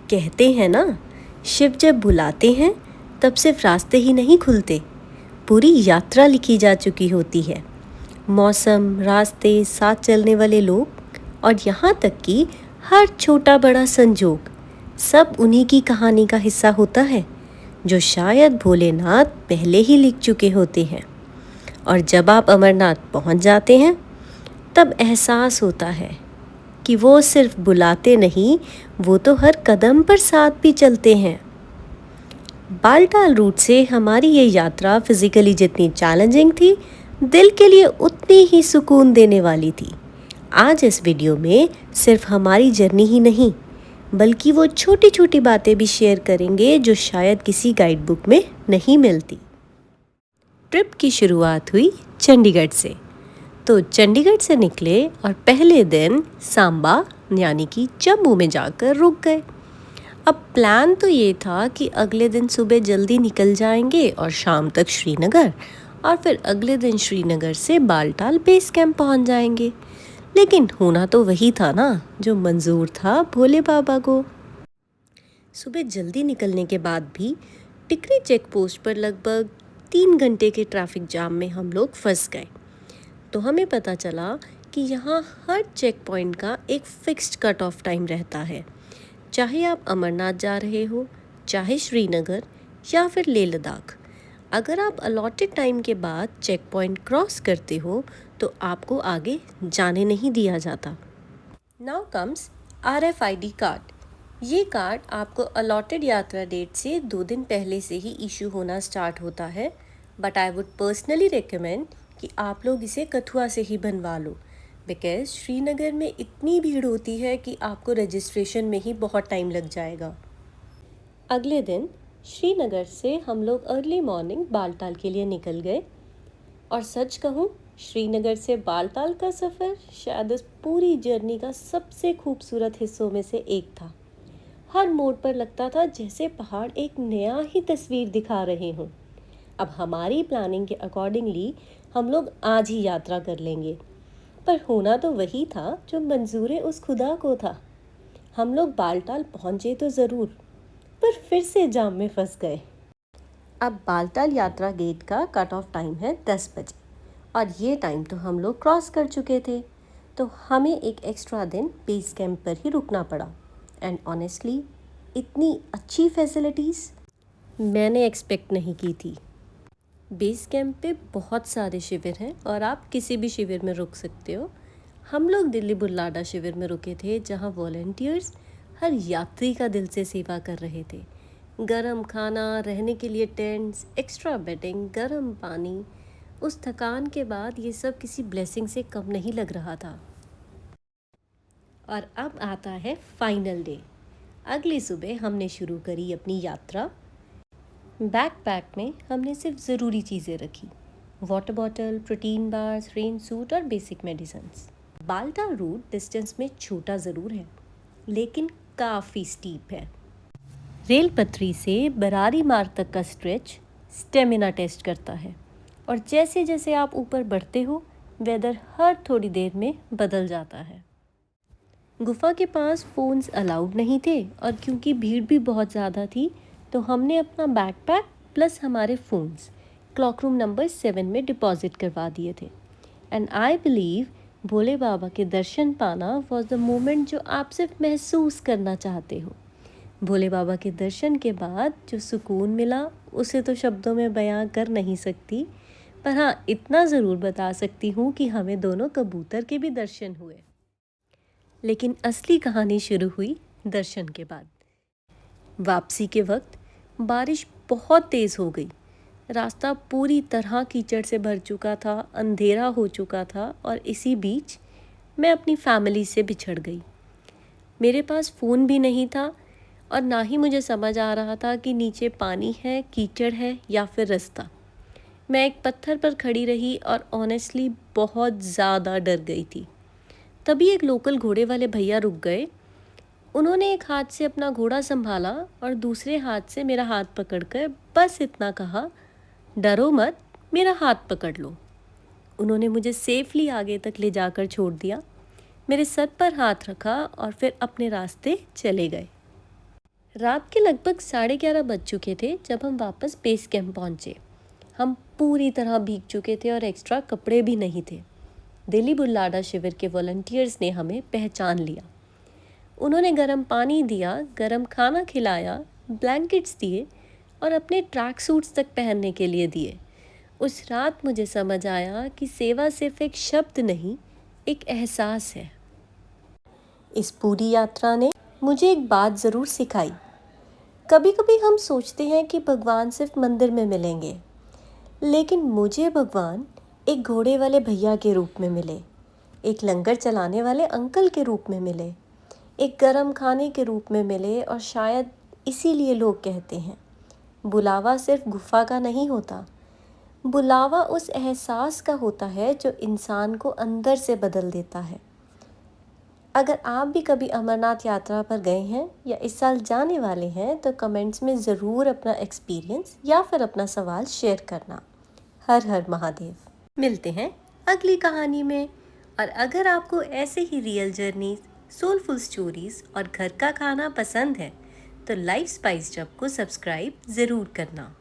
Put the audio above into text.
कहते हैं ना, शिव जब बुलाते हैं तब सिर्फ रास्ते ही नहीं खुलते, पूरी यात्रा लिखी जा चुकी होती है। मौसम, रास्ते, साथ चलने वाले लोग और यहाँ तक कि हर छोटा बड़ा संजोग सब उन्हीं की कहानी का हिस्सा होता है, जो शायद भोलेनाथ पहले ही लिख चुके होते हैं। और जब आप अमरनाथ पहुँच जाते हैं तब एहसास होता है कि वो सिर्फ बुलाते नहीं, वो तो हर कदम पर साथ भी चलते हैं। बालटाल रूट से हमारी ये यात्रा फिज़िकली जितनी चैलेंजिंग थी, दिल के लिए उतनी ही सुकून देने वाली थी। आज इस वीडियो में सिर्फ हमारी जर्नी ही नहीं, बल्कि वो छोटी छोटी बातें भी शेयर करेंगे जो शायद किसी गाइड बुक में नहीं मिलती। ट्रिप की शुरुआत हुई चंडीगढ़ से। तो चंडीगढ़ से निकले और पहले दिन सांबा यानी कि जम्मू में जाकर रुक गए। अब प्लान तो ये था कि अगले दिन सुबह जल्दी निकल जाएंगे और शाम तक श्रीनगर, और फिर अगले दिन श्रीनगर से बालटाल बेस कैंप पहुंच जाएंगे। लेकिन होना तो वही था ना जो मंजूर था भोले बाबा को। सुबह जल्दी निकलने के बाद भी टिकरी चेक पोस्ट पर लगभग 3 घंटे के ट्रैफिक जाम में हम लोग फंस गए। तो हमें पता चला कि यहाँ हर चेक पॉइंट का एक फिक्स्ड कट ऑफ टाइम रहता है। चाहे आप अमरनाथ जा रहे हो, चाहे श्रीनगर या फिर लेह लद्दाख, अगर आप अलॉटेड टाइम के बाद चेक पॉइंट क्रॉस करते हो तो आपको आगे जाने नहीं दिया जाता। Now comes RFID card. ये कार्ड आपको अलॉटेड यात्रा डेट से 2 दिन पहले से ही इशू होना स्टार्ट होता है, but I would personally recommend कि आप लोग इसे कथुआ से ही बनवा लो, बिकॉज श्रीनगर में इतनी भीड़ होती है कि आपको रजिस्ट्रेशन में ही बहुत टाइम लग जाएगा। अगले दिन श्रीनगर से हम लोग अर्ली मॉर्निंग बालटाल के लिए निकल गए, और सच कहूँ श्रीनगर से बालटाल का सफ़र शायद इस पूरी जर्नी का सबसे खूबसूरत हिस्सों में से एक था। हर मोड़ पर लगता था जैसे पहाड़ एक नया ही तस्वीर दिखा रहे हों। अब हमारी प्लानिंग के अकॉर्डिंगली हम लोग आज ही यात्रा कर लेंगे, पर होना तो वही था जो मंजूर उस खुदा को था। हम लोग बालटाल पहुँचे तो ज़रूर, पर फिर से जाम में फंस गए। अब बालटाल यात्रा गेट का कट ऑफ टाइम है 10 बजे, और ये टाइम तो हम लोग क्रॉस कर चुके थे, तो हमें एक एक्स्ट्रा दिन बेस कैंप पर ही रुकना पड़ा। एंड ऑनेस्टली इतनी अच्छी फैसिलिटीज़ मैंने एक्सपेक्ट नहीं की थी। बेस कैंप पे बहुत सारे शिविर हैं और आप किसी भी शिविर में रुक सकते हो। हम लोग दिल्ली बुल्लाडा शिविर में रुके थे, जहाँ वॉलंटियर्स हर यात्री का दिल से सेवा कर रहे थे। गरम खाना, रहने के लिए टेंट्स, एक्स्ट्रा बेडिंग, गरम पानी, उस थकान के बाद ये सब किसी ब्लेसिंग से कम नहीं लग रहा था। और अब आता है फाइनल डे। अगली सुबह हमने शुरू करी अपनी यात्रा। बैकपैक में हमने सिर्फ ज़रूरी चीज़ें रखी, water bottle, protein bars, rain suit और basic medicines. Baltal route distance में छोटा ज़रूर है, लेकिन काफ़ी स्टीप है। रेल पटरी से बरारी मार्ग तक का स्ट्रेच स्टेमिना टेस्ट करता है, और जैसे जैसे आप ऊपर बढ़ते हो वेदर हर थोड़ी देर में बदल जाता है। गुफा के पास फ़ोन्स अलाउड नहीं थे, और क्योंकि भीड़ भी बहुत ज़्यादा थी तो हमने अपना बैकपैक प्लस हमारे फ़ोन्स क्लॉक रूम नंबर 7 में डिपॉजिट करवा दिए थे। एंड आई बिलीव भोले बाबा के दर्शन पाना वॉज द मोमेंट जो आप सिर्फ महसूस करना चाहते हो। भोले बाबा के दर्शन के बाद जो सुकून मिला उसे तो शब्दों में बयां कर नहीं सकती, पर हाँ इतना ज़रूर बता सकती हूँ कि हमें दोनों कबूतर के भी दर्शन हुए। लेकिन असली कहानी शुरू हुई दर्शन के बाद। वापसी के वक्त बारिश बहुत तेज़ हो गई। रास्ता पूरी तरह कीचड़ से भर चुका था, अंधेरा हो चुका था, और इसी बीच मैं अपनी फैमिली से बिछड़ गई। मेरे पास फ़ोन भी नहीं था, और ना ही मुझे समझ आ रहा था कि नीचे पानी है, कीचड़ है या फिर रास्ता। मैं एक पत्थर पर खड़ी रही और ऑनेस्टली बहुत ज़्यादा डर गई थी। तभी एक लोकल घोड़े वाले भैया रुक गए। उन्होंने एक हाथ से अपना घोड़ा संभाला और दूसरे हाथ से मेरा हाथ पकड़कर बस इतना कहा, डरो मत, मेरा हाथ पकड़ लो। उन्होंने मुझे सेफली आगे तक ले जाकर छोड़ दिया, मेरे सर पर हाथ रखा और फिर अपने रास्ते चले गए। रात के लगभग 11:30 बज चुके थे जब हम वापस बेस कैंप पहुंचे। हम पूरी तरह भीग चुके थे और एक्स्ट्रा कपड़े भी नहीं थे। दिल्ली बुल्लाडा शिविर के वॉलंटियर्स ने हमें पहचान लिया। उन्होंने गर्म पानी दिया, गर्म खाना खिलाया, ब्लैंकेट्स दिए और अपने ट्रैक सूट्स तक पहनने के लिए दिए। उस रात मुझे समझ आया कि सेवा सिर्फ एक शब्द नहीं, एक एहसास है। इस पूरी यात्रा ने मुझे एक बात ज़रूर सिखाई। कभी कभी हम सोचते हैं कि भगवान सिर्फ मंदिर में मिलेंगे, लेकिन मुझे भगवान एक घोड़े वाले भैया के रूप में मिले, एक लंगर चलाने वाले अंकल के रूप में मिले, एक गरम खाने के रूप में मिले। और शायद इसीलिए लोग कहते हैं बुलावा सिर्फ गुफा का नहीं होता, बुलावा उस एहसास का होता है जो इंसान को अंदर से बदल देता है। अगर आप भी कभी अमरनाथ यात्रा पर गए हैं या इस साल जाने वाले हैं तो कमेंट्स में ज़रूर अपना एक्सपीरियंस या फिर अपना सवाल शेयर करना। हर हर महादेव। मिलते हैं अगली कहानी में। और अगर आपको ऐसे ही रियल जर्नीज, सोलफुल स्टोरीज और घर का खाना पसंद है तो लाइफ स्पाइस जब को सब्सक्राइब ज़रूर करना।